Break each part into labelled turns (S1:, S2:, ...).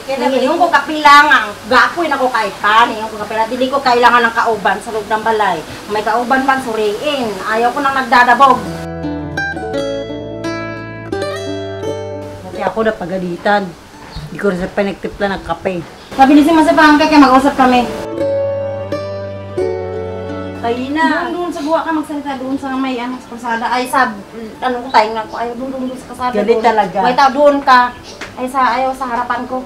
S1: Ngayon ko kapilangan, gapoy na ko kahit ka, ngayon ko kapilangan, hindi ko kailangan ng kauban sa loob ng balay. May kauban man, suriin. Ayaw ko nang nagdadabog.
S2: Kasi ako na pagalitan. Hindi ko rin sa pinagtipla ng kape.
S1: Pabilisin mo sa pangkay, kaya mag-usap kami.
S2: Tayo na.
S1: Doon sa buwa ka magsalita, doon sa may sa kalsada. Ay sa, ko tayo nga ko, ayaw doon sa kalsada.
S2: Galit talaga.
S1: May tao doon ka. Ayaw sa harapan ko.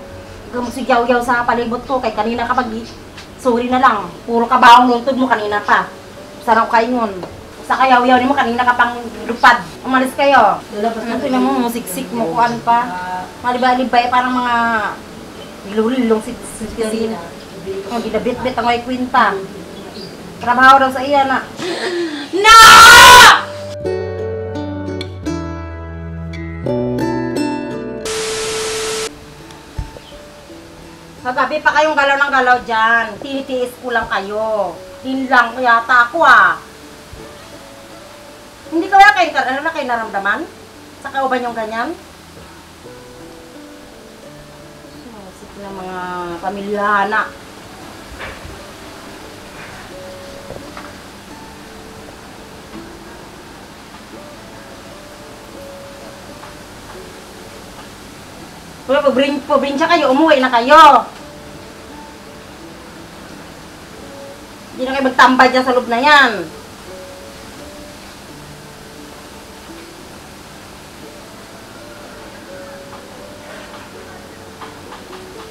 S1: Sigyaw-yaw sa palibot ko, kay kanina kapag sorry na lang. Puro kabaong luntod mo kanina pa. Sarap kayo yun. Sa kayaw-yaw mo kanina ka pang lupad. Umalis kayo. Ano ito mo, musiksik mo, kuan pa. Malibay-libay parang mga ilulilong siksisin. Ang ginabit-bit ang may kwinta. Trabaho daw sa iya na. No! Kagabi pa kayong galaw ng galaw dyan. Tinitiis ko lang kayo. Din lang yata ako Hindi kaya kayo naramdaman? Sa kauban yung ganyan? Masip na mga pamilyahana. Kung probinsya kayo, umuwi na kayo. Hindi na kayo magtambay dyan sa loob na yan.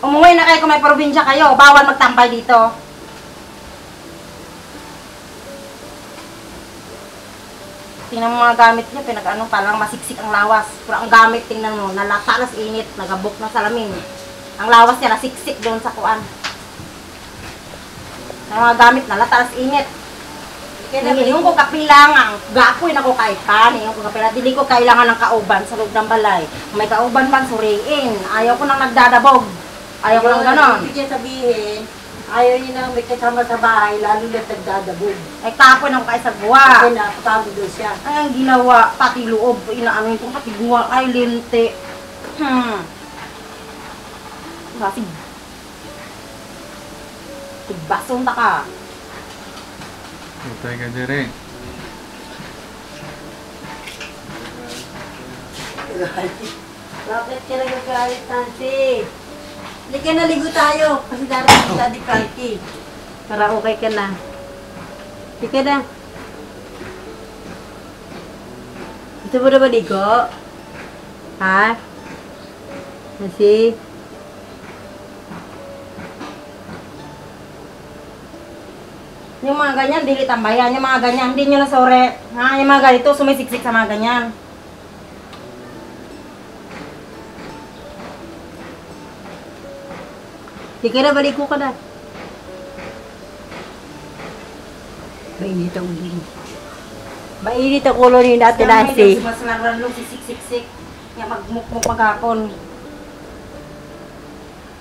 S1: Umuwi na kayo kung may probinsya kayo. Bawal magtambay dito. Tingnan mo mga gamit niya, parang masiksik ang lawas. Pero ang gamit, tingnan mo, nalatalas init, nagabok na salamin. Ang lawas niya, nasiksik doon sa kuan. Ang mga gamit, nalatalas init. Ngayon ko kapilangan, gapoy na ko kahit ka, ngayon ko kapilangan, hindi ko kailangan ng kauban sa loob ng balay. May kauban man, suriin. Ayaw ko nang nagdadabog. Ayaw ko nang ganon.
S2: Ibig niya sabihin, ayaw niya nang may kasama sa bahay, lalo na nagdadabog.
S1: Ay tapon ako kayo sa buwa.
S2: Kasi napapagod doon siya.
S1: Ay, ang ginawa, pati loob, inaamin ko, pati buwa, ay linte. Kasi, tigbasong ta ka.
S3: Tutay ka dire.
S2: Bakit ka nagagalit, Nancy? Hindi ka naligo tayo, kasi darating si Daddy Frankie. Para okay ka na. Hindi ka na. Gusto mo na maligo? Ha? Nancy?
S1: Yung mga ganyan, dili tambayan. Yung mga ganyan, hindi nyo na sore. Ha? Yung mga ganito, sumisiksik sa mga ganyan.
S2: Hindi ka na, maligo ka na. Mainit ang ulo. Mainit ang ulo ni Ate Nancy.
S1: Sumasalan lang, sisiksik-sik. Nga magmukmuk maghapon.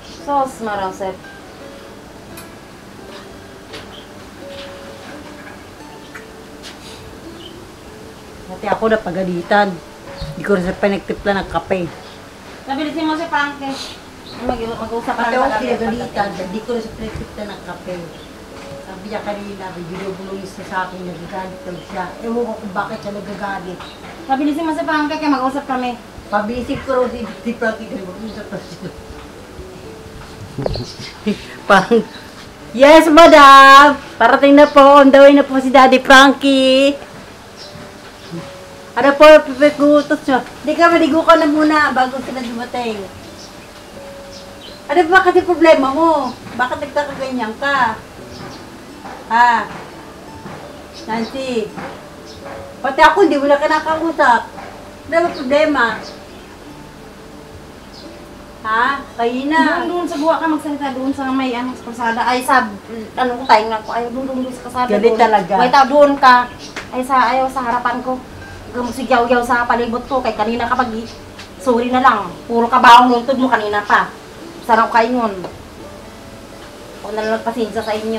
S1: Sos, marasep.
S2: Dati ako na pagalitan. Hindi ko rin sa pinagtipla ng kape.
S1: Nabilisin mo si Frankie. Mag-usap
S2: Pati
S1: tayo
S2: ako
S1: pala.
S2: pinagalitan, hindi ko rin sa pinagtipla ng kape. Sabi niya kanina, may binubulungis na sa akin, nagagalit daw siya. Ewan ko kung bakit siya nagagalit.
S1: Nabilisin mo si Frankie, kaya mag-usap kami.
S2: Pabilisip ko rin si Frankie na mag-usap na siya. Parang, yes, madam! Parating na po, on the way na po si Daddy Frankie. Ano po, pipigutos nyo? Hindi ka, maligo ka na muna bago sila dumating. Ano ba kasi problema mo? Bakit nagkakaganyan ka? Ha? Nancy? Pati ako, hindi mo na kinakausap. Ano ba problema? Ha? Kayo na.
S1: Doon sa buwa ka magsalita, doon sa may sa kalsada. Ay sa, ko tayo nga ko, ayaw doon sa kalsada.
S2: Galit
S1: doon.
S2: talaga.
S1: May tao doon ka. Ayaw sa harapan ko. Sigyaw-yaw sa palibot ko, kay kanina kapag sorry na lang. Puro kabaong luntod mo kanina pa. Sarap kayo yun. Huwag na lang nagpasensya sa inyo.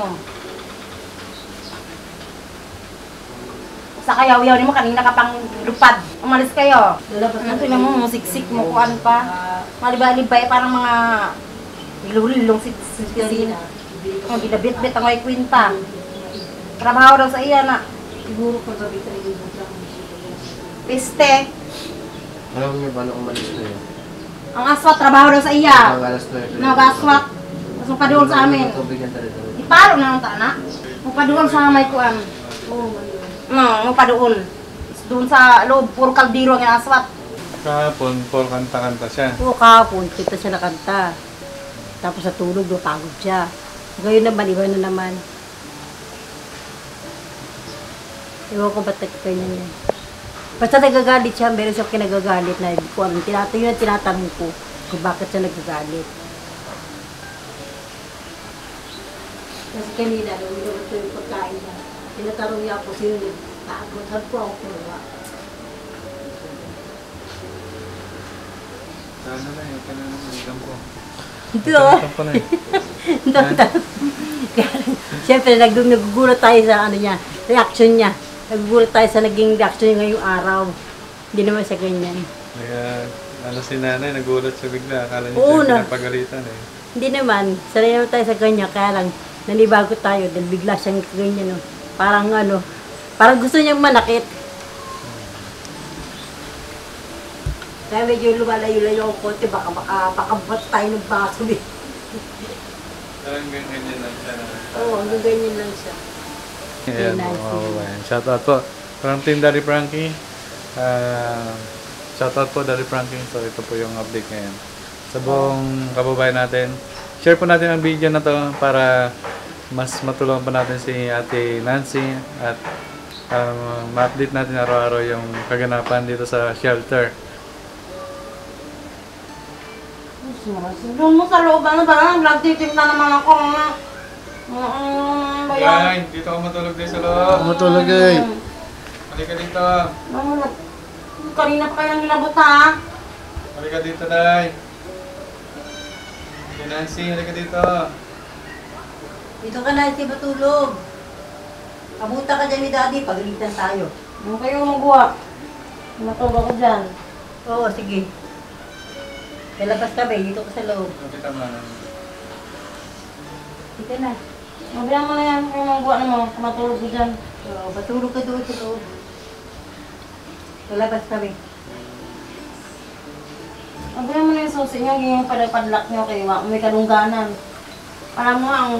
S1: Sa kayaw-yaw mo, kanina ka pang lupad. Umalis kayo. Ano ito mo, musiksik mo, kuan pa. Malibay-libay, parang mga Ilulilong si Sina. Ang ginabit-bit ang may kwinta. Trabaho daw sa iya na.
S2: Siguro paggabi ka nilibot lang.
S1: Piste.
S3: Alam niyo ba nung umalis na yun?
S1: Ang aswat, trabaho daw sa iya.
S3: Mga alas 9.
S1: Nag-aswat. Tapos mapaduol sa amin.
S3: Tubig yan talaga.
S1: Iparo na ng tana. Mapaduol sa may kuan.
S2: Oo, mali.
S1: No, mapaduol. Doon sa loob, puro kaldiro ang aswat.
S4: Kahapon, for kanta-kanta siya.
S2: Oo, kahapon, kita siya nakanta. Tapos sa tulog, pagod siya. Ngayon naman, iba na naman. Ewan ko ba't nagkaganyan yan. Basta nagagalit siya, meron siya kinagagalit na ko anong tinatanong ko kung bakit siya nagagalit. Kasi kanina, nung nilabot ko yung pagkain niya, tinatanong niya ako sino nagtagot. Sabi ko ako kumawa.
S4: Ano na yun? Kaya naman ko.
S2: Ito oh.
S4: Ito na yun.
S2: Siyempre, nagugulat tayo sa ano niya, reaction niya. Nagugulat tayo sa naging reaction niya ngayong araw. Hindi naman siya ganyan.
S4: Kaya, ano si nanay, nagulat siya bigla. Akala niya
S2: Oo,
S4: siya
S2: na.
S4: pinapagalitan eh.
S2: Hindi naman, sanay naman tayo sa ganyan. Kaya lang, nanibago tayo dahil bigla siyang ganyan. No? Parang ano, parang gusto niyang manakit. Kaya medyo lumalayo-layo ang konti, baka buhat tayo ng baso.
S4: Parang ganyan lang siya.
S2: Oo, hanggang ganyan lang siya.
S4: Ayan,
S2: Nice.
S4: mga kababayan. Shoutout po. From Team Daddy Frankie. Shoutout po, Daddy Frankie. So, ito po yung update ngayon. Sa buong kababayan natin. Share po natin ang video na to para mas matulungan pa natin si Ate Nancy at ma-update natin araw-araw yung kaganapan dito sa shelter.
S1: Doon mo sa loob, ano ba? Nagtitim na naman ako.
S4: Yan, dito ka matulog din sa loob.
S3: Matulog eh.
S4: Halika dito.
S1: Kanina pa kayang nilabot ha?
S4: Halika dito, Day. Si Nancy, halika dito.
S2: Dito ka na, si matulog. Abuta ka dyan ni Daddy, pagalitan tayo.
S1: Ano kayo magawa? Matulog ako dyan.
S2: Oo, sige. Lalabas kami, dito ka sa loob.
S4: Nakita mo na.
S2: Dito na.
S1: Mabilang mo na yan, kayo magawa na mo. Matulog ko dyan.
S2: Oo, matulog ka doon sa loob. Lalabas kami.
S1: Mabilang mo na yung susi nyo, yung padlock nyo kayo. May kalungganan. Alam mo, ang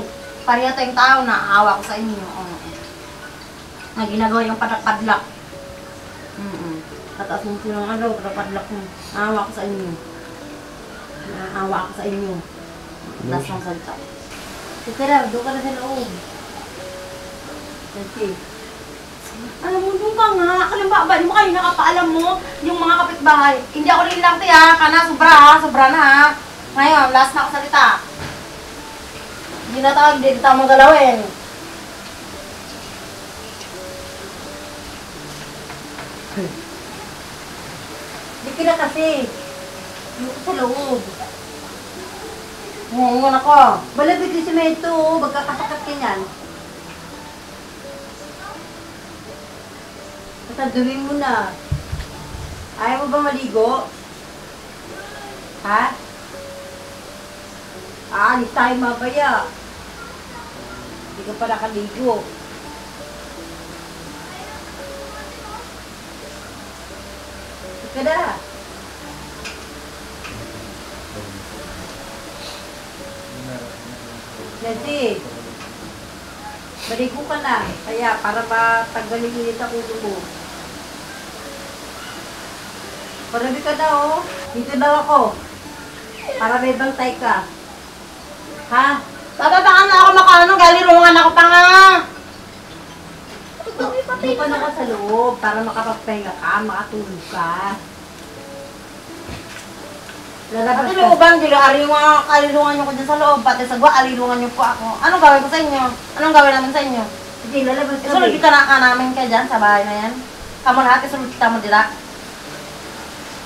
S1: pariya tayong tao na aawa ko sa inyo. Na ginagawa yung padlock. Tataas mo silang ano, padlock mo. Aawa ko sa inyo. Naawa ako sa inyo. Das ng salita.
S2: Sige na, doon ka na sa loob. Sige.
S1: Alam mo, doon ka nga. Kalimba, mo kayo nakapaalam mo yung mga kapitbahay. Hindi ako rin ti ha. Kana, sobra ha. Sobra na ha. Ngayon, last na ako salita. Hindi na tayo, hindi tayo magalawin.
S2: Hindi ka na kasi. Doon ka sa loob.
S1: Ngungun ako.
S2: Balabig yung semento, oh. Magkakasakit ka niyan. Basta gawin mo na. Ayaw mo ba maligo? Ha? Aalis tayo mabaya. Hindi ka pa nakaligo. Ika na. Nancy, maligo ka na. Kaya para matanggalin ulit ang ulo mo. Parabi ka na, oh. Dito daw ako. Para may bantay ka. Ha?
S1: Tatataan na ako makano, galirungan ako pa nga.
S2: Doon ka na ka sa loob para makapagpahinga ka, makatulog ka. Lalabas
S1: Pati
S2: ka.
S1: looban, alilungan nyo ko dyan sa loob. Pati sa gwa, alilungan nyo po ako. Anong gawin ko sa inyo? Anong gawin namin sa inyo?
S2: Sige, lalabas ka.
S1: Isulod ka na namin kayo dyan sa bahay na yan. Kamu lahat, isulod kita mo dila.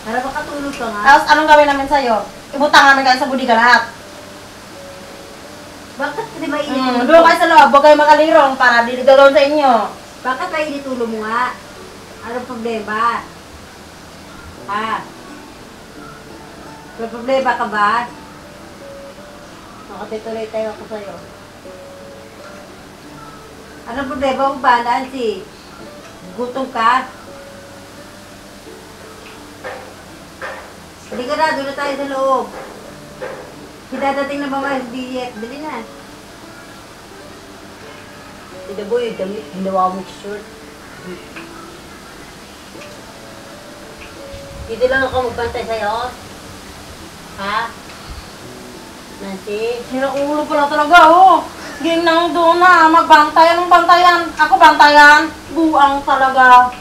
S2: Para makatulog ka nga.
S1: Tapos anong gawin namin sa'yo? Ibutang namin kayo sa budiga lahat.
S2: Bakit kasi mainit?
S1: Doon kayo sa loob, huwag kayo makalirong para di gagawin sa inyo.
S2: Bakit mainit ulo mo nga? Anong problema? Ha? May problema ka ba? Makatituloy tayo ako sa'yo. Ano problema mo ba, Nancy? Gutom ka? Hindi ka na, doon na tayo sa loob. Dadating na ba mga SDF? Dali na. Tida boy, damit, ginawa mo shirt. Dito lang ako magbantay sa'yo. Ha? Nancy?
S1: Hirang ulo pala talaga, oh. Ging nang doon na, magbantayan ng bantayan. Ako bantayan. Buang talaga.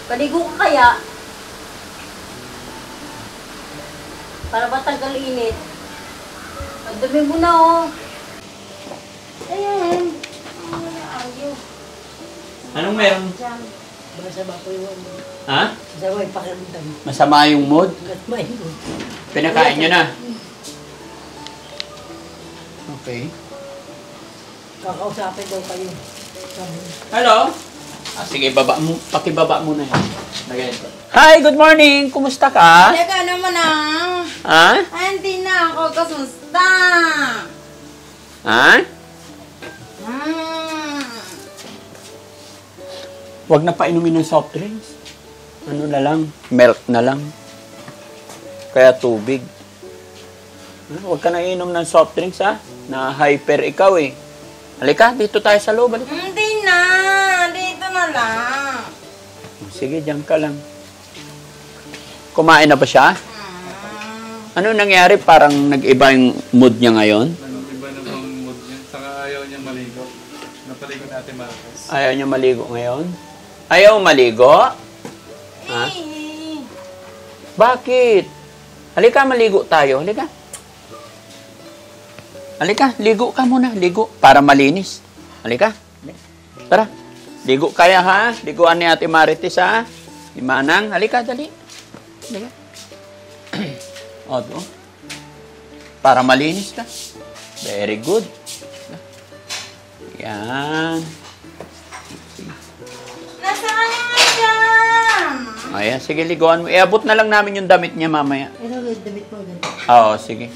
S2: Paligo ka kaya? Para matanggal init. Ang dumi mo na, oh.
S1: Ayan. Ayaw.
S5: Anong meron?
S1: Diyan.
S2: Masama po yung ano.
S5: Ha?
S2: Masama yung pakiramdam.
S5: Masama yung mood?
S2: Masama yung
S5: Pinakain nyo na? Okay.
S2: kakausapin daw kayo. Sabi.
S5: Hello? Sige, baba mo. Pakibaba mo na yan. Lagay ito. Hi, good morning. Kumusta ka?
S1: Teka naman ah.
S5: Ha?
S1: Ay, hindi na ako kasusta.
S5: Ha? Huwag na painumin ng soft drinks. Ano na lang? Milk na lang. Kaya tubig. Huwag ka na inom ng soft drinks, ha? Na hyper ikaw, eh. Halika, dito tayo sa loob. Halika.
S1: Hindi na. Dito na lang.
S5: Sige, diyan ka lang. Kumain na ba siya? Ano nangyari? Parang nag-iba yung mood niya ngayon?
S4: Iba na bang mood niya. Saka ayaw niya maligo. Napaligo natin Marcos.
S5: Ayaw niya maligo ngayon? Ayaw maligo? Ha? Bakit? Halika, maligo tayo. Halika. Halika, ligo ka muna. Ligo. Para malinis. Halika. Tara. Ligo kaya, ha? Liguan ni Ate Marites, ha? Ni Manang. Halika, dali. Halika. O, doon. Para malinis ka. Very good. Yan.
S1: Nasaan nga dyan?
S5: Ayan, sige, liguan mo. Iabot na lang namin yung damit niya mamaya.
S2: Ano yung damit mo ganito?
S5: Oo, sige.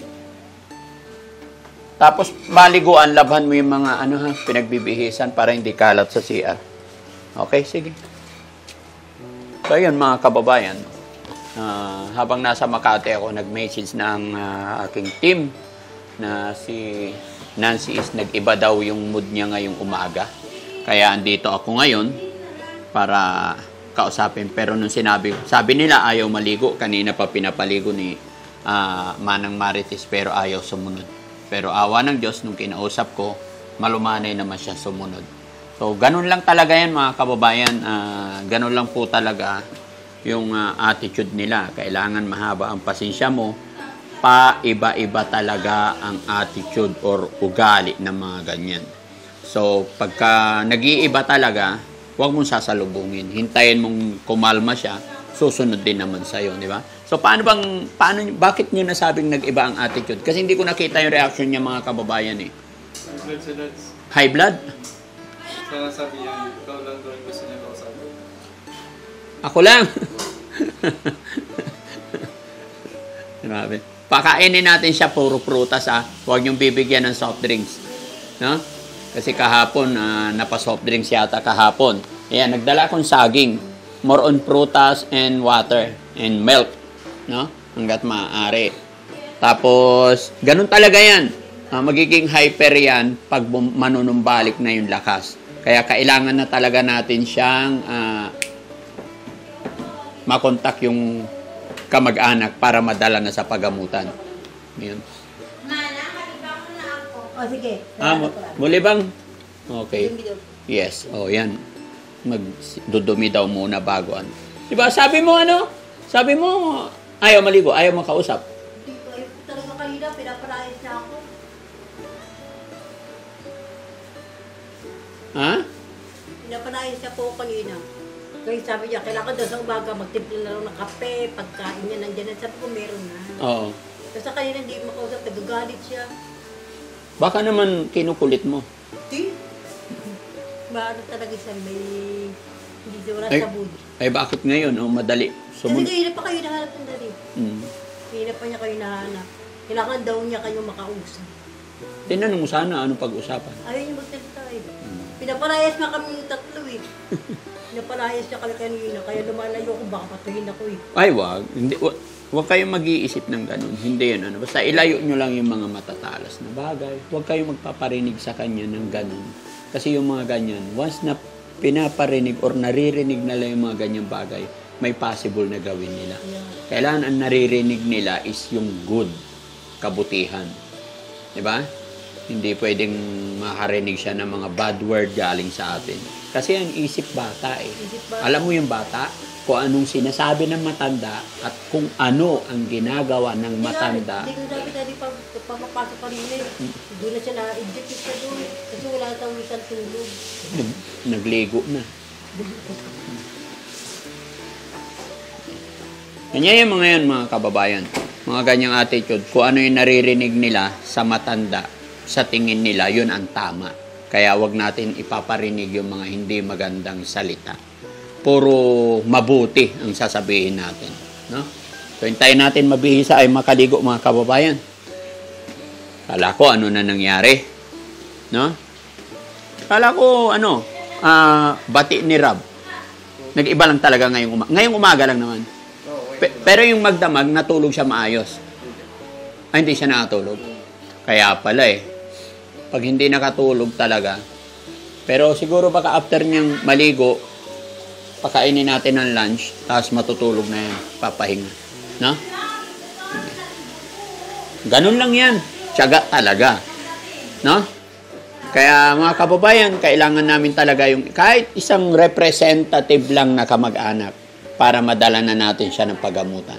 S5: Tapos, maliguan, labhan mo yung mga pinagbibihisan para hindi kalat sa CR. Okay, sige. So, yun mga kababayan. Habang nasa Makati ako, nag-message ng aking team na si Nancy is nag-iba daw yung mood niya ngayong umaga. Kaya andito ako ngayon para kausapin. Pero nung sabi nila ayaw maligo. Kanina pa pinapaligo ni Manang Marites pero ayaw sumunod. Pero awa ng Diyos, nung kinausap ko, malumanay naman siya sumunod. So, ganun lang talaga yan mga kababayan. Ganun lang po talaga yung attitude nila. Kailangan mahaba ang pasensya mo. Pa-iba-iba talaga ang attitude or ugali ng mga ganyan. So, pagka nag-iiba talaga, huwag mong sasalubungin. Hintayin mong kumalma siya, susunod din naman sa'yo, di ba? So, bakit nyo nasabing nag-iba ang attitude? Kasi hindi ko nakita yung reaction niya mga kababayan eh. High blood?
S4: Sana sabi niya, ikaw lang daw yung gusto niya kausapin.
S5: Ako lang. Grabe. Pakainin natin siya puro prutas, ha. Huwag niyong bibigyan ng soft drinks. No? Kasi kahapon, napa-soft drinks yata kahapon. Ayan, nagdala akong saging. More on prutas and water and milk. No? Hanggat maaari. Tapos, ganun talaga yan. Magiging hyper yan pag manunumbalik na yung lakas. Kaya kailangan na talaga natin siyang makontak yung kamag-anak para madala na sa pagamutan. Yun.
S1: Mana, maligaw mo na ako.
S2: O, sige.
S5: Muli bang? Okay. Yes. O, yan. Magdudumi daw muna bago ano. Diba? Sabi mo ayaw maligo, ayaw makausap.
S2: Hindi ko, talaga kanina, pinapalayas niya ako.
S5: Ha?
S2: Pinapalayas niya po kanina. Kaya sabi niya, kailangan daw sa umaga magtimpla na lang ng kape, pagkain niya nandiyan. Sabi ko, meron na.
S5: Oo.
S2: Kasi kanina hindi makausap, nagagalit siya.
S5: Baka naman kinukulit mo.
S2: Di? Maano talaga siya, may Hindi siya wala
S5: Ay.
S2: sa bud.
S5: Ay bakit ngayon? O madali.
S2: Kasi
S5: Sumunod.
S2: kayo pa kayo nahanap ng dali.
S5: Mm.
S2: Hirap pa niya kayo nahanap. Kailangan daw niya kayo makausap.
S5: Tinanong mo sana anong pag-usapan.
S2: Ayaw niya magsalita eh. Pinapalayas nga kami yung tatlo eh. Pinapalayas niya kami kanina. Kaya lumalayo ko, baka patuhin ako eh.
S5: Ay wag. Hindi, wag kayong mag-iisip ng ganun. Hindi yun. Ano. Basta ilayo nyo lang yung mga matatalas na bagay. Huwag kayong magpaparinig sa kanya ng ganun. Kasi yung mga ganyan, once na pinaparinig or naririnig nila yung mga ganyang bagay, may possible na gawin nila. Kailangan ang naririnig nila is yung good, kabutihan. Diba? Hindi pwedeng makarinig siya ng mga bad word galing sa atin. Kasi ang isip bata eh. Alam mo yung bata, kung anong sinasabi ng matanda at kung ano ang ginagawa ng matanda.
S2: Hindi ko sabi dali pagpapasok pa rin eh. Doon na siya na-eject siya doon. Kasi wala tayong isang tulog.
S5: Nagligo na. Kanya yung mga yan, mga kababayan. Mga ganyang attitude. Kung ano yung naririnig nila sa matanda, sa tingin nila, yun ang tama. Kaya wag natin ipaparinig yung mga hindi magandang salita. Puro mabuti ang sasabihin natin. No? So, hintayin natin mabihisa ay makaligo, mga kababayan. Kala ko, ano na nangyari? No? Kala ko, bati ni Rab. Nag-iba lang talaga ngayong umaga. Ngayong umaga lang naman. Pero yung magdamag, natulog siya maayos. Ay, hindi siya nakatulog. Kaya pala eh. Pag hindi nakatulog talaga. Pero siguro baka after niyang maligo, pakainin natin ng lunch, tapos matutulog na yan, papahinga. No? Ganun lang yan. Tiyaga talaga. No? Kaya mga kababayan, kailangan namin talaga yung kahit isang representative lang na kamag-anak para madala na natin siya ng pagamutan.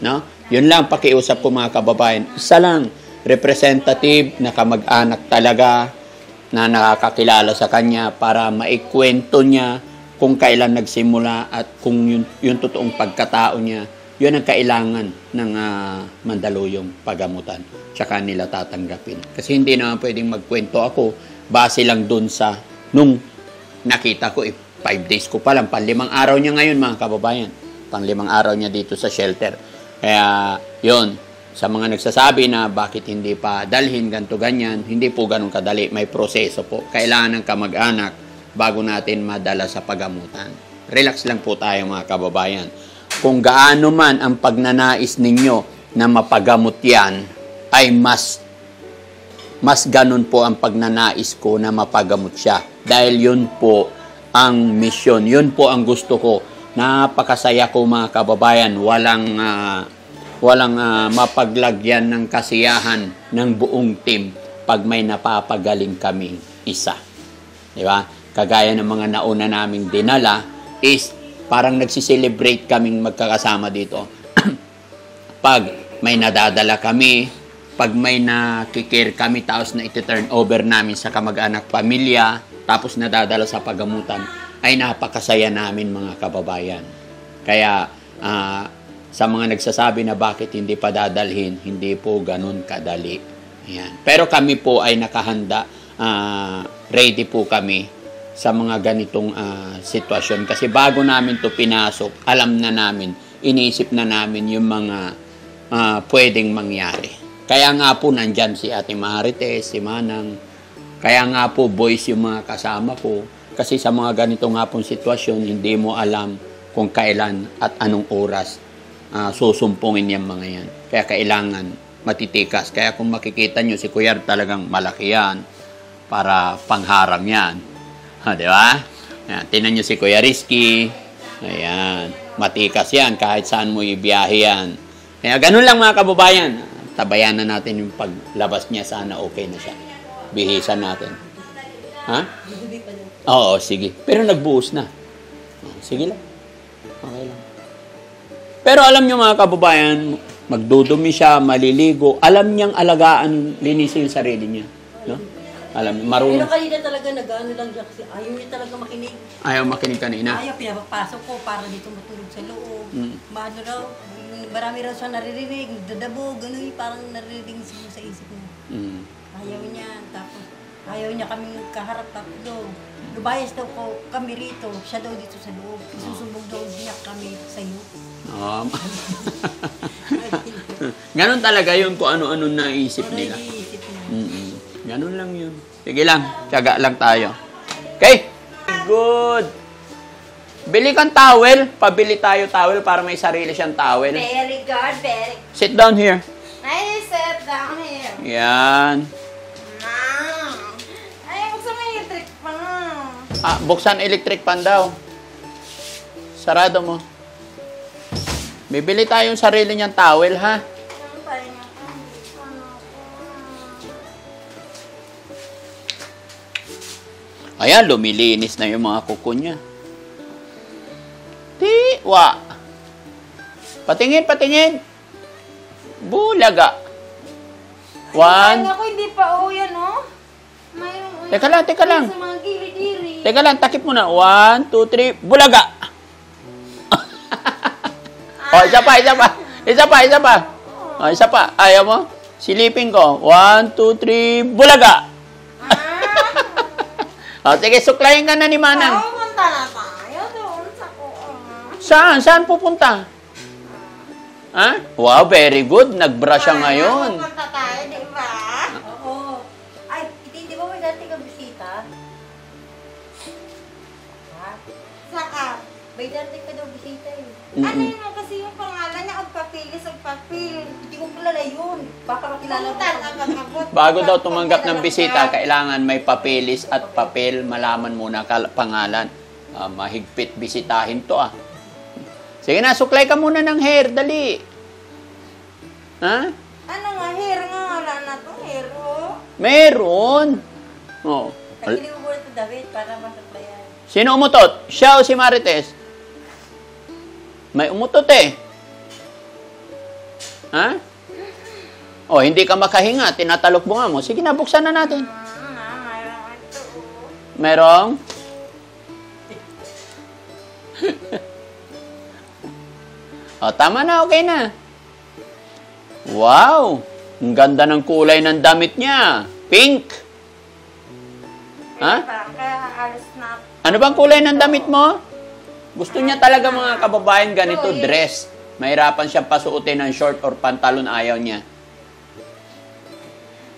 S5: No? Yun lang pakiusap ko mga kababayan. Isa lang, representative na kamag-anak talaga na nakakakilala sa kanya para maikwento niya kung kailan nagsimula at kung yung totoong pagkatao niya, yun ang kailangan ng Mandaluyong pagamutan. Tsaka nila tatanggapin. Kasi hindi naman pwedeng magkwento ako base lang dun sa nung nakita ko 5 days ko pa lang, 5 araw niya ngayon mga kababayan. 5 araw niya dito sa shelter. Kaya yun, sa mga nagsasabi na bakit hindi pa dalhin ganto ganyan, hindi po ganun kadali. May proseso po. Kailangan ng kamag-anak bago natin madala sa pagamutan. Relax lang po tayo mga kababayan. Kung gaano man ang pagnanais ninyo na mapagamot yan, ay mas ganun po ang pagnanais ko na mapagamot siya. Dahil yun po ang misyon. Yun po ang gusto ko. Napakasaya ko mga kababayan. Walang mapaglagyan ng kasiyahan ng buong team pag may napapagaling kami isa. Di ba? Kagaya ng mga nauna naming dinala is parang nagsiselebrate kaming magkakasama dito. Pag may nadadala kami, pag may nakikare kami, tapos na iti-turn over namin sa kamag-anak pamilya, tapos nadadala sa pagamutan, ay napakasaya namin mga kababayan. Kaya sa mga nagsasabi na bakit hindi pa dadalhin, hindi po ganun kadali. Ayan. Pero kami po ay nakahanda, ready po kami sa mga ganitong sitwasyon. Kasi bago namin to pinasok, alam na namin, iniisip na namin yung mga pwedeng mangyari. Kaya nga po nandyan si Ate Marites, si Manang. Kaya nga po boys yung mga kasama ko. Kasi sa mga ganito nga pong sitwasyon, hindi mo alam kung kailan at anong oras susumpungin yung mga yan. Kaya kailangan matitikas. Kaya kung makikita nyo, si Kuya talagang malaki yan para pangharang yan. Di ba? Tinan nyo si Kuya Rizky. Ayan. Matikas yan kahit saan mo ibiyahe yan. Kaya ganun lang mga kababayan. Tabayan na natin yung paglabas niya. Sana okay na siya. Bihisan natin. Ha? Oo, sige. Pero nagbuhos na. Sige lang. Okay lang. Pero alam nyo mga kababayan, magdudumi siya, maliligo. Alam niyang alagaan, linisin yung sarili niya. No? Alam, marunong.
S2: Pero kanina talaga nag-ano lang siya kasi ayaw niya talaga makinig.
S5: Ayaw makinig kanina.
S2: Ayaw, pinapapasok ko para dito matulog sa loob. Maano raw, marami raw siya naririnig, dadabo, gano'n, parang naririnig siya sa isip niya. Ayaw niya, tapos Ayaw niya kaming kaharap tatlo. Lubayas daw ko kami rito. Siya daw dito sa loob. Isusubog daw niya kami sa iyo.
S5: Ganon talaga yun kung ano-ano naisip nila.
S2: Iisip niya.
S5: Ganon lang yun. Sige lang, tiyaga lang tayo. Okay? Good. Bili kang towel. Pabili tayo towel para may sarili siyang towel.
S1: Very good, very good.
S5: Sit down here.
S1: I sit down here.
S5: Yan.
S1: Ay, gusto mo electric pa.
S5: Buksan electric pan daw. Sarado mo. Bibili tayong sarili niyang towel, ha? Ayan, lumilinis na yung mga kuko niya. Tiwa. Patingin, patingin. Bulaga.
S1: Ay,
S5: 1.
S1: ako hindi pa yan, oh. Mayroon.
S5: Teka lang.
S1: Sa mga gili-gili.
S5: Teka lang, takip mo na. 1, 2, 3. Bulaga. Isa pa. Isa pa. Ayaw mo? Silipin ko. 1, 2, 3. Bulaga. Sige, suklayin ka na ni Manang.
S1: Pupunta na tayo doon sa kuong.
S5: Saan? Saan pupunta? Ha? Wow, very good. Nag-brush siya ngayon.
S1: Pupunta tayo, di ba?
S2: Oo. Ay, hindi ba may dati kang bisita? Ha?
S1: Saan?
S2: May dati ka daw bisita eh.
S1: Ano yun kasi yung pangalan niya, Agpapilis.
S2: Hindi ko kilala yun. Baka makilala mo.
S5: Bago daw tumanggap ng bisita, kailangan may papelis at papel. Malaman muna pangalan. Mahigpit bisitahin to, Sige na, suklay ka muna ng hair. Dali. Ha?
S1: Ano nga, hair nga. Wala na to, hair, oh.
S5: Meron. Oh.
S2: Tagili mo muna ito, David, para masaklayan.
S5: Sino umutot? Siya o si Marites? May umutot eh. Ha? O, hindi ka makahinga. Tinatalok mo nga mo. Sige na, buksan na natin.
S1: Mayroon ito, oh.
S5: Merong? Tama na. Okay na. Wow! Ang ganda ng kulay ng damit niya. Pink. Ha?
S1: Kaya alis na.
S5: Ano bang kulay ng damit mo? Gusto niya talaga mga kababayan ganito, dress. Mahirapan siya pasuotin ng short or pantalon, ayaw niya.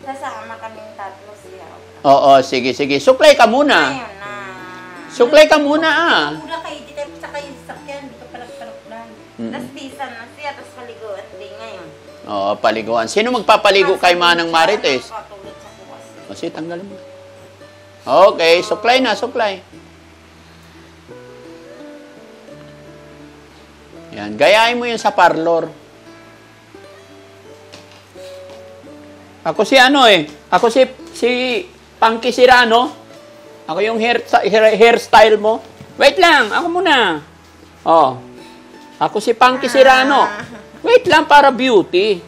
S1: Sasama kaming tatlo siya.
S5: Oo, sige. Suklay ka muna.
S1: Ayun na.
S5: Suklay ka muna,
S2: Una kayo, di tayo sa kayo sasakyan. Di ka palak-palak.
S1: Tapos bisan na siya, tapos paliguan din ngayon.
S5: Oo, paliguan. Sino magpapaligo kay Manang Marites?
S1: Patulog sa bukas.
S5: O, sige, tanggalin mo. Okay, suklay na, suklay. Yan, gayahin mo yun sa parlor. Ako si Ako si Punky Sirano. Ako yung hairstyle mo. Wait lang, ako muna. Oh. Ako si Punky Sirano. Wait lang, para beauty.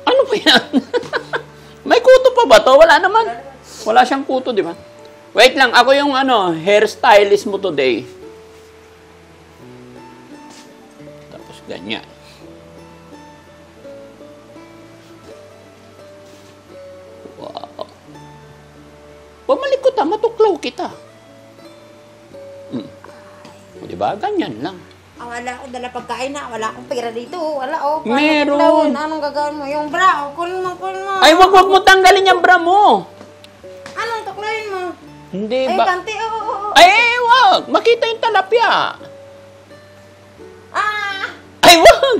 S5: Ano ba yan? May kuto pa ba to? Wala naman. Wala siyang kuto, di ba? Wait lang, ako yung hairstylist mo today. Tapos ganyan. Wow. Pumalikot matuklaw kita. O, diba? Ganyan lang.
S1: Wala akong dala pagkain na. Wala akong pera dito. Wala, oh. Paano
S5: Meron.
S1: tuklawin? Anong gagawin mo? Yung bra, oh. Kunin mo.
S5: Ay, wag mo tanggalin yung bra mo.
S1: Anong tuklawin mo?
S5: Hindi
S1: Ay,
S5: ba?
S1: kanti, oh.
S5: Ay, wag. Makita yung talapya. Ay, wag.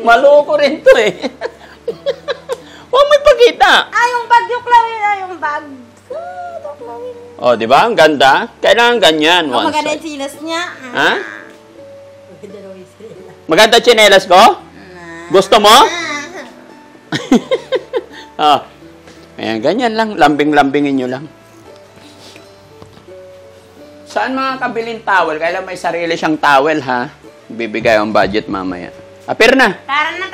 S5: Maloko rin to eh. Huwag mo ipakita.
S1: Yung bag, tuklawin. Yung bag. Tuklawin.
S5: O, di ba? Ang ganda. Kailangan ganyan. One
S1: Maganda yung
S5: side.
S1: sinas niya.
S5: Ha? Maganda tsinelas ko? Gusto mo? Ayan, ganyan lang. Lambing-lambingin nyo lang. Saan mga kabiling towel? Kailan may sarili siyang towel, ha? Bibigay ang budget mamaya. Apir na.
S1: Tara na.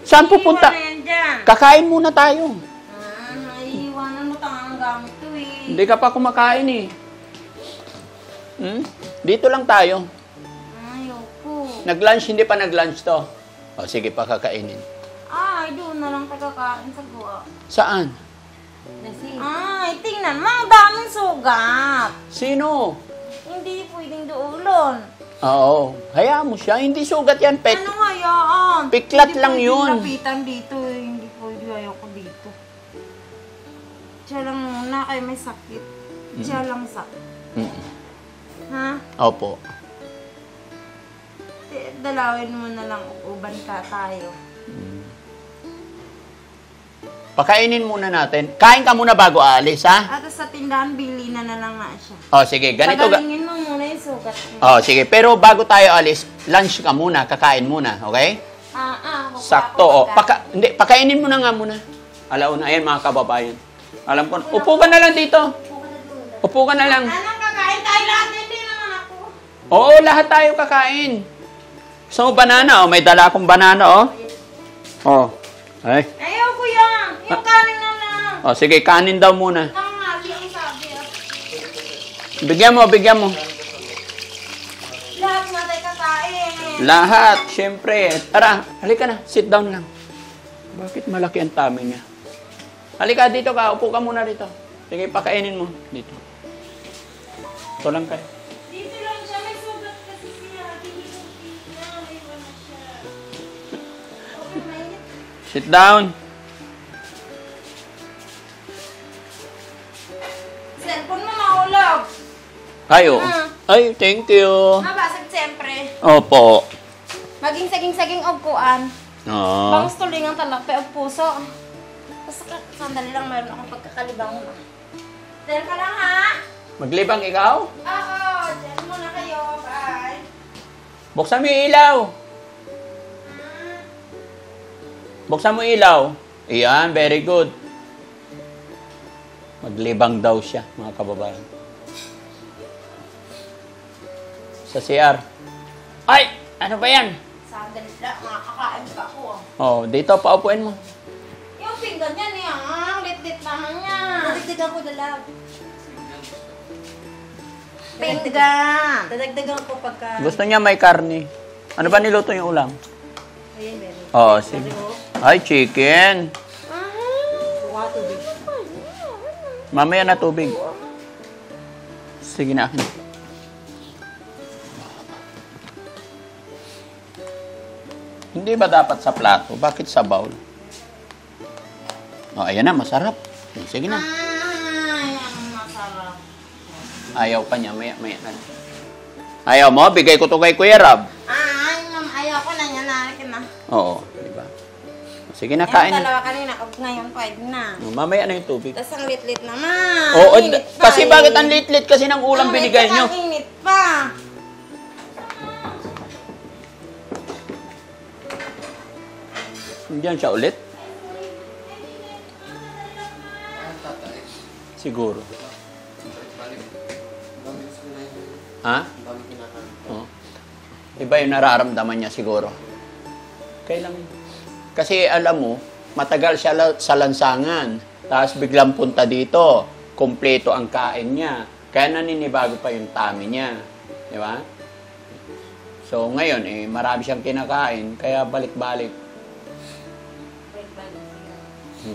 S5: Saan pupunta?
S1: Iiwan na yan dyan.
S5: Kakain muna tayo.
S1: Iiwanan mo tangang gamit to eh.
S5: Hindi ka pa kumakain eh. Dito lang tayo.
S1: Ayoko.
S5: Nag-lunch, hindi pa nag-lunch to. O, sige pa kakainin.
S1: Doon na lang kayo. kakain sa guwa.
S5: Saan?
S1: Ay, tingnan mo, ang daming sugat.
S5: Sino?
S1: Hindi pwedeng duulon.
S5: Oo. Hayaan mo siya. Hindi sugat yan, pet.
S1: Ano hayaan?
S5: Piklat
S1: Hindi
S5: lang
S1: pwedeng
S5: yun.
S1: lapitan dito eh. Hindi pwede, ayoko dito. Siya lang muna, kaya may sakit. Siya lang sakit.
S5: Mm.
S1: Ha?
S5: Opo.
S1: Dalawin mo na lang, uban ka tayo.
S5: Pakainin muna natin. Kain ka muna bago aalis, ha?
S1: At sa tindahan, bili na lang nga siya.
S5: O, sige. Ganito.
S1: Pagalingin mo muna yung sugat mo.
S5: O, sige. Pero bago tayo alis, lunch ka muna. Kakain muna, okay?
S1: Kukuha
S5: Sakto,
S1: ako
S5: o. Hindi, pakainin mo na nga muna. Alauna, ayan mga kababayan. Alam ko, upo ka na lang dito. Upo ka na lang.
S1: Anong kakain tayo lahat? Hindi naman ako.
S5: Oo, lahat tayo kakain. Gusto mo banana, o? May dala akong banana, o. O. Ay.
S1: Ayaw ko yan. Yung kanin na lang.
S5: O, sige, kanin daw muna.
S1: Nangali ang sabi.
S5: Bigyan mo, bigyan mo.
S1: Lahat na tayo kakain.
S5: Lahat, syempre. Tara, halika na. Sit down lang. Bakit malaki ang tummy niya? Halika, dito ka. Upo ka muna dito. Sige, pakainin mo. Dito. Ito lang kayo.
S1: Dito lang siya. May sugat kasi siya. Dito may wala siya. Okay, mainit.
S5: Sit down.
S1: Cellphone mo mahulog.
S5: Ay, oo. Ay, thank you.
S1: Mabasag siyempre.
S5: Opo.
S1: Maging saging-saging ogkuan.
S5: Oo.
S1: Bangus tulingang talakpe og puso. Basta sandali lang, mayroon akong pagkakalibang. Dahil ka lang, ha?
S5: Maglibang ikaw?
S1: Oo, dyan muna kayo. Bye.
S5: Buksan mo yung ilaw. Buksan mo yung ilaw. Iyan, very good. Maglibang daw siya, mga kababayan. Sa CR. Ay! Ano ba yan?
S1: Sandali lang, makakain pa ako.
S5: Oh, dito, paupuin mo.
S1: Yung pinggan niya niya, ang lit-lit naman niya.
S2: Dadagdagan ko dalag.
S1: Pinggan.
S2: Dadagdagan ko pagka...
S5: Gusto niya may karne. Ano ba niluto yung ulam?
S2: Ayan, meron.
S5: Oh, sige. Ay, chicken.
S2: Kuha tubig.
S5: Mamaya na tubig. Sige na akin. Hindi ba dapat sa plato? Bakit sa bowl? Oh, ayan na, masarap. Sige na.
S1: Ay, ang masarap.
S5: Ayaw pa niya, maya na. Ayaw mo? Bigay ko to kay Kuya Rab.
S1: Ay, ma'am, ayaw ko na niya, narikin na.
S5: Oo, di ba? Sige na, kain
S1: Yung
S5: na.
S1: dalawa kanina, ngayon pwede na.
S5: Oh, mamaya na yung tubig.
S1: Tapos ang lit-lit naman.
S5: Oo,
S1: Init pa
S5: kasi
S1: eh.
S5: bakit ang lit-lit kasi ng ulam binigay nyo?
S1: Ang init pa.
S5: Diyan siya ulit? Siguro. Ha? Oh. Iba yung nararamdaman niya siguro. Kailan? Kasi alam mo, matagal siya sa lansangan. Tapos biglang punta dito. Kompleto ang kain niya. Kaya naninibago pa yung tummy niya. Di ba? So ngayon, marami siyang kinakain. Kaya balik-balik.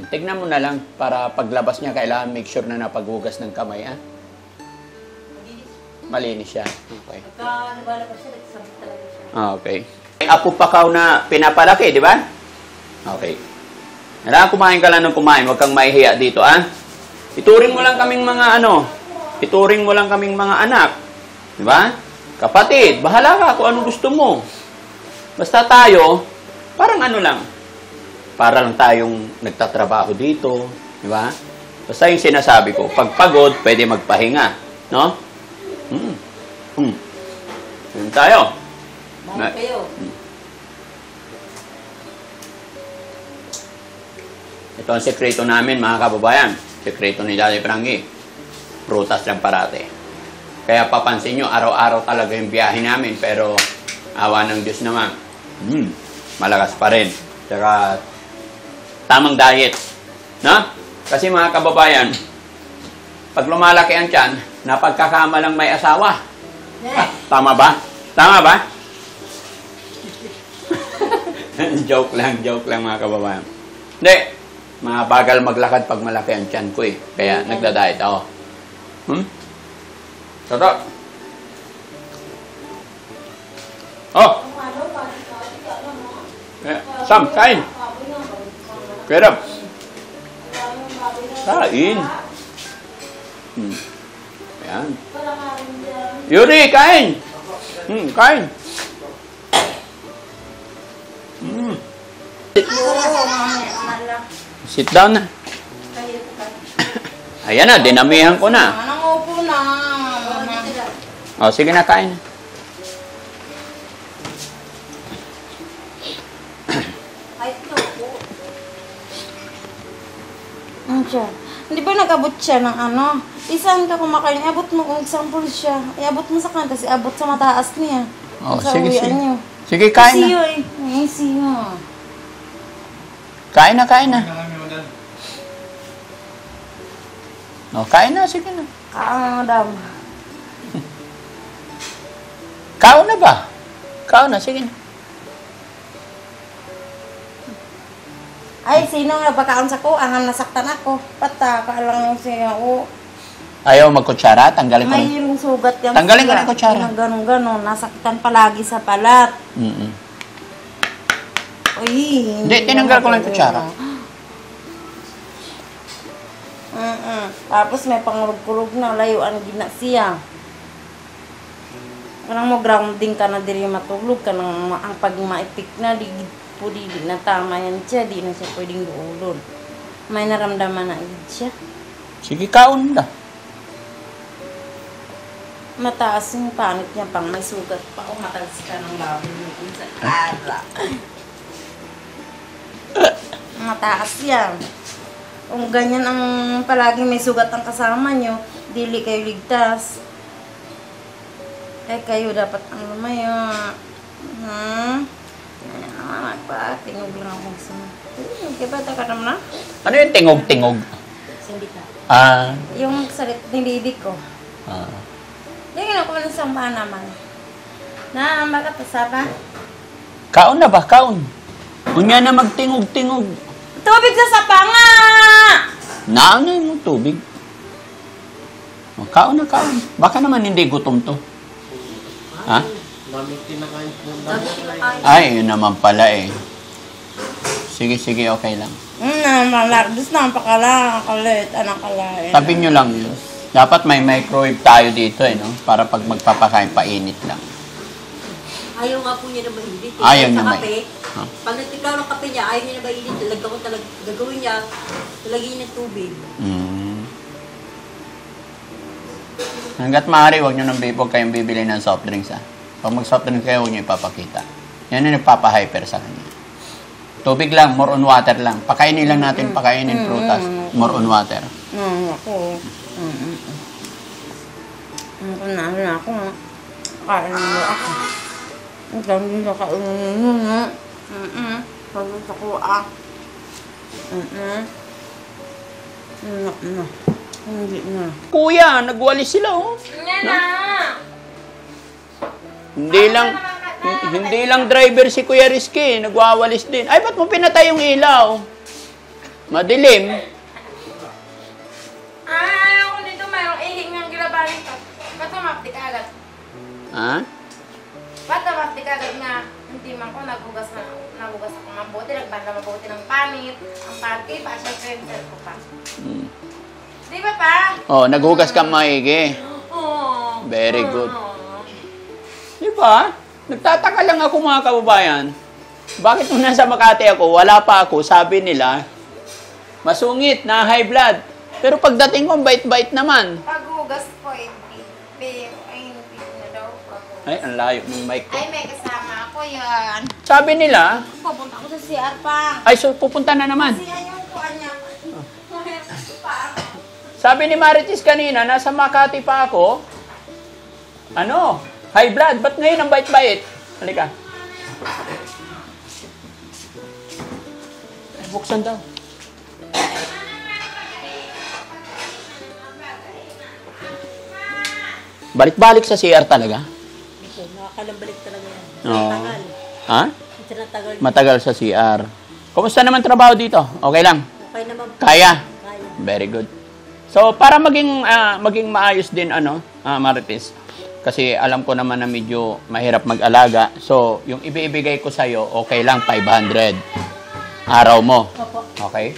S5: Tignan mo na lang para paglabas niya, kailangan make sure na napaghugas ng kamay. Malinis siya. Okay.
S2: Pagka nabalabas siya, nagsasabit talaga siya.
S5: Okay. Apo pakaw na pinapalaki, di ba? Okay. Kailangan kumain ka lang ng kumain. Huwag kang mahihiya dito, Ituring mo lang kaming mga ituring mo lang kaming mga anak. Di ba? Kapatid, bahala ka kung anong gusto mo. Basta tayo, parang lang. Para lang tayong nagtatrabaho dito. Di ba? Basta yung sinasabi ko, pag pagod, pwede magpahinga. No? Yun tayo.
S2: Bakit kayo?
S5: Ito ang sekreto namin, mga kababayan. Sekreto ni Daddy Frankie. Prutas lang parate. Kaya papansin nyo, araw-araw talaga yung biyahe namin. Pero, awa ng Diyos naman. Malakas pa rin. Tsaka, tamang diet. No? Kasi mga kababayan, pag lumalaki ang tiyan, napagkakamalang may asawa. Tama ba? Tama ba? joke lang mga kababayan. Hindi. Mabagal maglakad pag malaki ang tiyan ko eh. Kaya nagda-diet ako. Sarap. Oh! Sam, kain. Kerap. Kain. Ayan. Yuri, kain. Kain. Sit down na. Ayan na, dinamihan ko na.
S1: Nangupo na.
S5: O, sige na, kain.
S1: Ano siya? Hindi ba nag-abot siya ng ano? Isang ka kumakain, iabot mo kung example siya. Iabot mo sa kanta, abot sa mataas niya.
S5: O,
S1: Sa
S5: sige,
S1: uwian
S5: sige.
S1: niyo.
S5: Sige, kain
S1: See you
S5: na.
S1: eh. See you.
S5: Kain na, kain na. O, kain na, sige na.
S1: Madam.
S5: Kaon na ba? Kaon na, sige na.
S1: Ay, sino nga pagkaon sa ko? Ang nasaktan ako. Pata, kaalang siya ako.
S5: Ayaw magkutsara? Tanggalin ko na.
S1: Mayroong sugat yung
S5: Tanggalin ko na yung kutsara.
S1: Ganon-ganon. Nasaktan palagi sa balat. Uy.
S5: Hindi, tinanggal ko lang yung kutsara.
S1: Tapos may pangurog-kurog na. Layuan gina siya. Kanang mo grounding ka na diri matulog. Kanang ang pag maipik na, di na tama yan siya. Di na siya pwedeng duulon. May naramdaman na siya.
S5: Sige, kaon na.
S1: Mataas yung panit niya pang may sugat pa. O matalas ka ng labi mo sa ara. Mataas yan. Kung ganyan ang palaging may sugat ang kasama nyo, dili kayo ligtas. Kayo dapat ang lumayo. Tingog lang akong sama. Kaya ka naman na?
S5: Ano yung tingog-tingog?
S1: Sindika. Yung salit ng bibig ko. Yung ako ng samba naman. Na, bakit pasaba?
S5: Kaon na ba? Kaon. Kunya na magtingog-tingog.
S1: Tubig sa sapa nga!
S5: Naano yung tubig? O, kaon na, kaon. Baka naman hindi gutom to. Ha?
S3: Mami, kinakain po.
S5: Ay, yun naman pala eh. Sige, sige, okay lang.
S1: Malakdos na ang pakala. Kalit, anak kalain.
S5: Tabi nyo lang yun. Dapat may microwave tayo dito eh, no? Para pag magpapakain, painit lang.
S2: Ayaw nga po niya na mainit.
S5: Ayaw niya
S2: sa
S5: mainit.
S2: kape,
S5: Huh?
S2: pag nagtiklaw ng kape niya, ayaw niya na mainit. Gagawin niya, talagyan niya tubig.
S5: Hanggat maaari, huwag nyo huwag kayong bibili ng soft drinks, ha? Pag mag-soft drinks kayo, huwag nyo ipapakita. Yan yung nagpapa-hyper sa kanya. Tubig lang, more on water lang. Pakainin lang natin, pakainin prutas. More on water.
S1: Ako. Ako. Kain mo ako. Ang dami na kainin mo na. Pagod ako Hindi na.
S5: Kuya, nagwalis sila, oh.
S1: na!
S5: Hindi lang driver si Kuya Rizky, nagwawalis din. Ay, ba't mo pinatay yung ilaw? Madilim.
S1: Ayaw ko dito mayroong ihing ng gilabarin ka. Ba't mapti ka agad?
S5: Ha?
S1: Ba't mapti ka agad nga? Hindi man ko nagugas ako mabuti. Nagbanda mabuti ng panit. Ang panty pa siya cleanser ko pa. Di ba pa?
S5: Oh, naghugas ka maigi.
S1: Oo.
S5: Very good. Di ba? Nagtataka lang ako mga kababayan. Bakit nung nasa Makati ako, wala pa ako, sabi nila, masungit, na high blood. Pero pagdating ko, bait-bait naman.
S1: Paghugas po, hindi. Pero, ay, hindi na daw.
S5: Ay, ang layo ng mic ko.
S1: Ay, may kasama ako yan.
S5: Sabi nila,
S1: Pupunta ko sa CR pa.
S5: ay, so pupunta na naman.
S1: Kasi ayaw ko, anya.
S5: Sabi ni Marites kanina, nasa Makati pa ako, ano, high blood. Ba't ngayon ang bait-bait? Halika. Ay, buksan daw. Balik-balik sa CR talaga?
S2: Ito, nakakalambalik talaga yan.
S5: Oo.
S2: Tagal.
S5: Ha?
S2: Tinatagal.
S5: Matagal sa CR. Kumusta naman trabaho dito? Okay lang?
S2: Okay naman po.
S5: Kaya?
S2: Kaya.
S5: Very good. So, para maging maayos din, Marites, kasi alam ko naman na medyo mahirap mag-alaga. So, yung ibibigay ko sa'yo, okay lang, 500. Araw mo.
S2: Opo.
S5: Okay?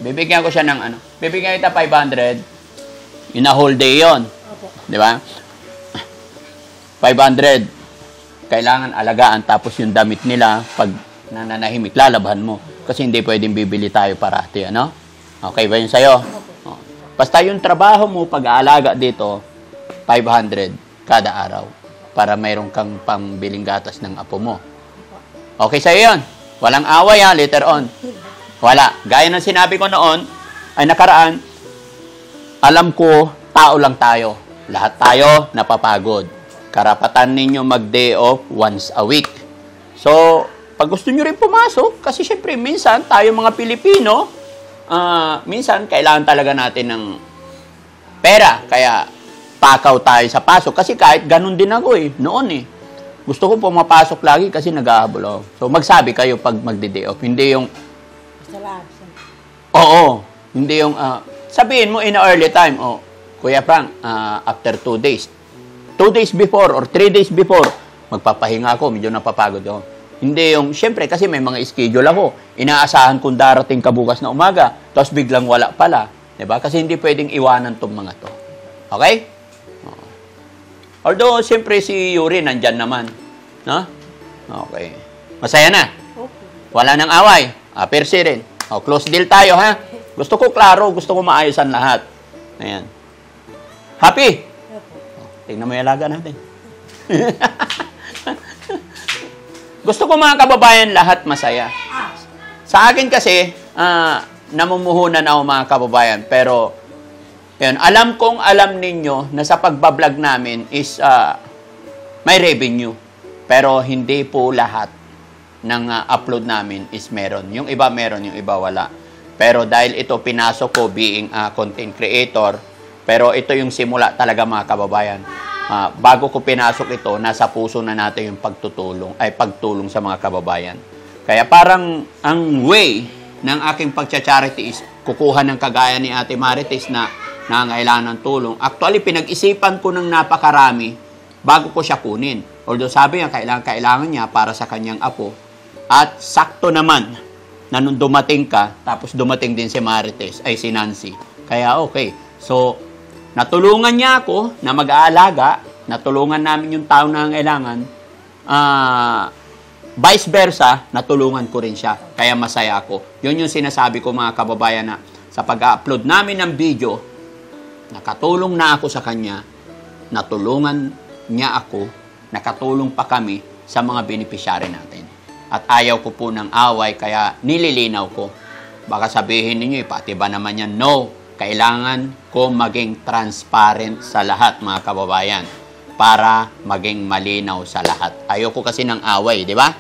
S5: Bibigyan ko siya ng bibigyan kita 500. In a whole day yon.
S2: Opo.
S5: Di ba? 500. Kailangan alagaan, tapos yung damit nila, pag nananahimik, lalaban mo. Kasi hindi pwedeng bibili tayo parati, ano? Okay ba yun sa'yo? Oh. Basta yung trabaho mo, pag-aalaga dito, 500 kada araw. Para mayroon kang pambiling gatas ng apo mo. Okay sa'yo yun? Walang away ha, later on. Wala. Gaya ng sinabi ko noon, ay nakaraan, alam ko, tao lang tayo. Lahat tayo napapagod. Karapatan ninyo mag-day off once a week. So, pag gusto nyo rin pumasok, kasi syempre, minsan, tayo mga Pilipino, minsan, kailangan talaga natin ng pera. Kaya, pakaw tayo sa pasok. Kasi kahit ganun din ako noon Gusto ko pumapasok lagi kasi nag-ahabol ako. So, magsabi kayo pag magde-day off. Hindi yung,
S2: Salamat.
S5: oo, hindi yung, sabihin mo in a early time, Kuya Frank, after 2 days, 2 days before or 3 days before, magpapahinga ako, medyo napapagod ako. Hindi yung, syempre, kasi may mga schedule ako. Inaasahan kung darating ka bukas na umaga, tapos biglang wala pala. Diba? Kasi hindi pwedeng iwanan tong mga to. Okay? Although, syempre, si Yuri nandyan naman. No? Okay. Masaya na?
S2: Okay.
S5: Wala nang away. Persi rin. Close deal tayo, ha? Gusto ko klaro, gusto ko maayosan lahat. Ayan. Happy? Tingnan mo yung alaga natin. Gusto ko mga kababayan lahat masaya. Sa akin kasi, namumuhunan ako mga kababayan. Pero, yun, alam kong alam ninyo na sa pagbablog namin is may revenue. Pero hindi po lahat ng upload namin is meron. Yung iba meron, yung iba wala. Pero dahil ito pinasok ko being a content creator, pero ito yung simula talaga mga kababayan. Bago ko pinasok ito, nasa puso na natin yung pagtulong sa mga kababayan. Kaya parang ang way ng aking pagcha-charity is kukuha ng kagaya ni Ate Marites na nangangailangan ng tulong. Actually, pinag-isipan ko ng napakarami bago ko siya kunin. Although sabi niya, kailangan niya para sa kanyang apo. At sakto naman na nung dumating ka, tapos dumating din si Marites, si Nancy. Kaya okay. So, natulungan niya ako na mag-aalaga, natulungan namin yung tao na nangangailangan, vice versa, natulungan ko rin siya. Kaya masaya ako. Yun yung sinasabi ko mga kababayan na sa pag-upload namin ng video, nakatulong na ako sa kanya, natulungan niya ako, nakatulong pa kami sa mga beneficiary natin. At ayaw ko po ng away, kaya nililinaw ko. Baka sabihin ninyo, pati ba naman yan? No. Kailangan ko maging transparent sa lahat, mga kababayan, para maging malinaw sa lahat. Ayaw ko kasi ng away, di ba?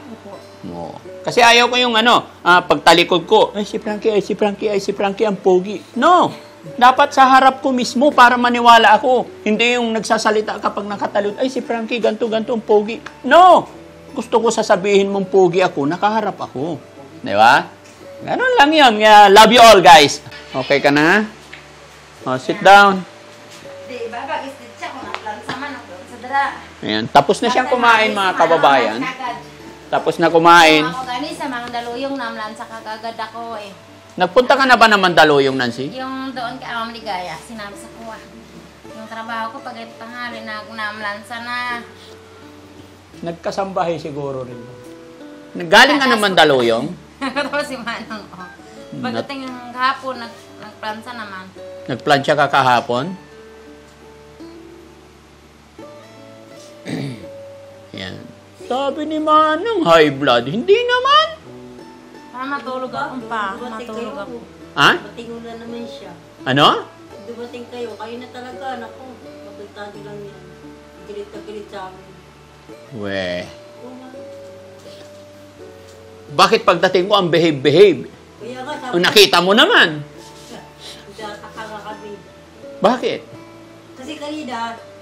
S5: No. Kasi ayaw ko yung pagtalikod ko, si Frankie, ang pogi. No. Dapat sa harap ko mismo para maniwala ako. Hindi yung nagsasalita kapag nakatalod, si Frankie, ganto, ang pogi. No. Gusto ko sasabihin mong pogi ako, nakaharap ako. Di ba? Ganun lang yun. Love you all, guys. Okay ka na? Sit down.
S1: Di ba, pag-istit siya kung atlan sa manok doon sa dara.
S5: Ayan. Tapos na siyang kumain, mga kababayan. Tapos na kumain.
S1: Ako gani sa mga daluyong namlan sa kagagad ako
S5: Nagpunta ka na ba ng Mandaluyong, Nancy?
S1: Yung doon kay Amam Ligaya, sinabi sa kuwa. Yung trabaho ko pag ito tanghali, namlansa na.
S5: Nagkasambahay siguro rin. Galing ka ng Mandaluyong?
S1: Tapos si Manong, pagdating ng hapon, nagplansa naman.
S5: Nagplansya ka kahapon? Yan. Sabi ni Manong, high blood. Hindi naman.
S1: Para matulog ako pa. Matulog ako.
S5: Ha?
S2: Dumating na naman siya.
S5: Ano?
S2: Dumating kayo na talaga. Naku, mapunta lang yan. Galit na galit sa amin.
S5: We. Bakit pagdating ko ang behave?
S2: Kaya nga, sabi
S5: Kung nakita mo naman.
S2: nagtataka nga kami.
S5: Bakit?
S2: Kasi kanina,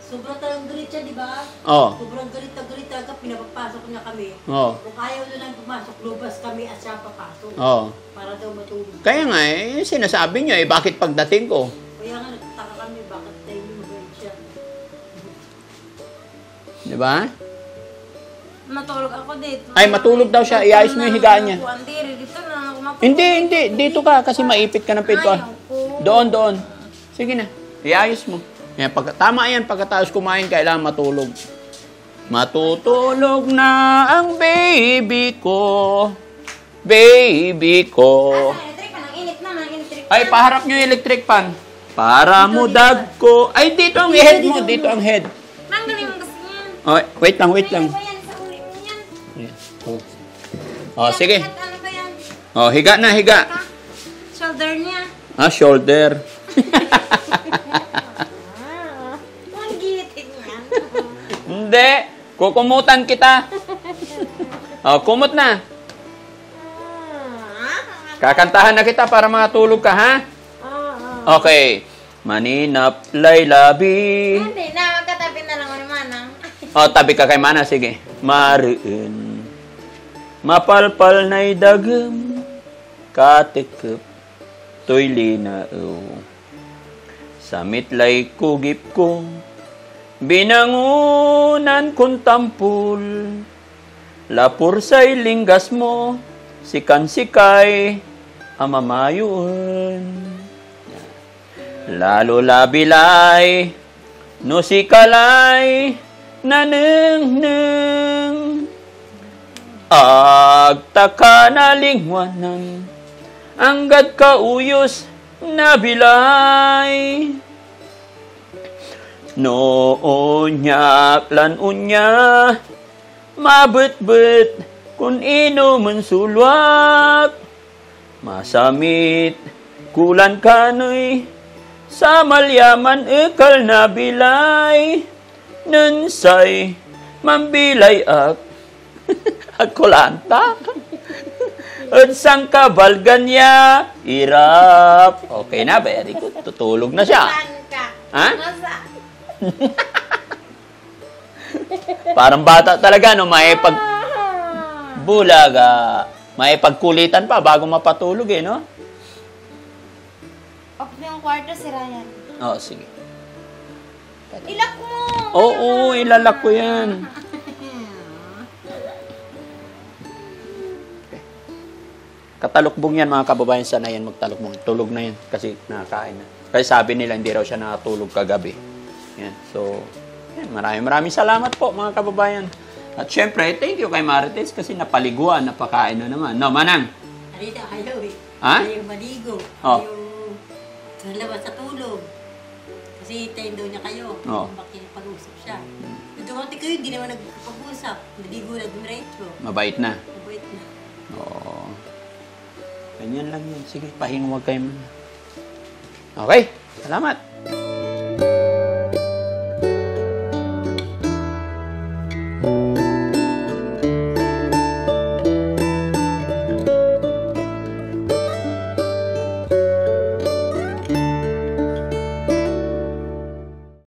S2: Sobrang talagang galit siya, di ba?
S5: Oh.
S2: Sobrang galit na galit talaga, pinapapasok niya kami.
S5: Oh.
S2: Kung ayaw na lang pumasok, lubas kami at siya papasok.
S5: Oh.
S2: Para daw matulog.
S5: Kaya nga eh, sinasabi niyo eh, bakit pagdating ko?
S2: Kaya nga nagtaka kami, bakit tayo yung galit siya.
S5: Di ba?
S1: Matulog ako dito.
S5: Ay, matulog daw siya. Iayos mo yung higaan niya.
S1: Andiri, dito na ako matulog.
S5: Hindi. Dito ka kasi maipit ka ng pinto.
S1: Ayaw ko.
S5: Doon. Sige na. Iayos mo. Yan, tama yan. Pagkatapos kumain, kailangan matulog. Matutulog na ang baby ko. Baby ko.
S1: Electric pan, ang init na, ang electric pan.
S5: Ay, paharap nyo yung electric fan. Para mo dag ko. Ay, dito ang head mo. Dito ang head.
S1: Nanggalin mo kasi yan.
S5: Oh, wait lang.
S1: Ano ba yan sa uli mo yan?
S5: Oh, sige.
S1: Ano ba yan?
S5: Oh, higa na, higa.
S1: Shoulder niya.
S5: Ah, shoulder.
S1: Ang gitin yan.
S5: Hindi. Kukumutan kita. Oh, kumot na. Kakantahan na kita para makatulog ka, ha? Okay. Maninap laylabi.
S1: Hindi na, magkatabi na lang ako ni Manang.
S5: Oh, tabi ka kay Mana. Sige. Mariin. Mapalpal na'y dagam. Katikap. To'y linao. Sa mitlay kugip ko. Binangunan kong tampul. Lapur sa'y linggas mo. Sikan-sikay. Amamayuan. Lalo labilay. No sikalay. Naneng-neng. Agtaka na lingwanan. Anggad ka uyos na bilay. Noon niya, lan unya, mabet-bet, kung ino man sulwak. Masamit, kulan kanoy, sa malyaman ekal na bilay. Nansay, mambilay ak, at kulanta. At sang kabalgan niya, irap. Okay na, very good. Tutulog na siya. Ha? Parang bata talaga, no? May bulaga. May pagkulitan pa bago mapatulog, eh, no?
S1: Off na yung kwarto, si Ryan.
S5: Oo, sige.
S1: Ilak mo!
S5: Oo, ilalak ko yan. Katalukbong yan, mga kababayan. Sana yan magtalukbong. Tulog na yan kasi nakakain na. Kasi sabi nila, hindi raw siya nakatulog kagabi. Yan. So, yan, maraming salamat po, mga kababayan. At syempre, thank you kay Marites kasi napaliguan, napakain na naman. No, Manang?
S2: Alita, ayaw eh.
S5: Ha?
S2: Ayaw maligo.
S5: Oh.
S2: Ayaw sa labas sa tulog. Kasi tayo daw niya kayo.
S5: Oh.
S2: Makikipag-usap siya. Dumating kayo, hindi naman nagpag-usap. Naligo na dumiretso.
S5: Mabait na.
S2: Mabait na.
S5: Oo. Ganyan lang yan. Sige, pahinga, huwag kayo. Okay, salamat.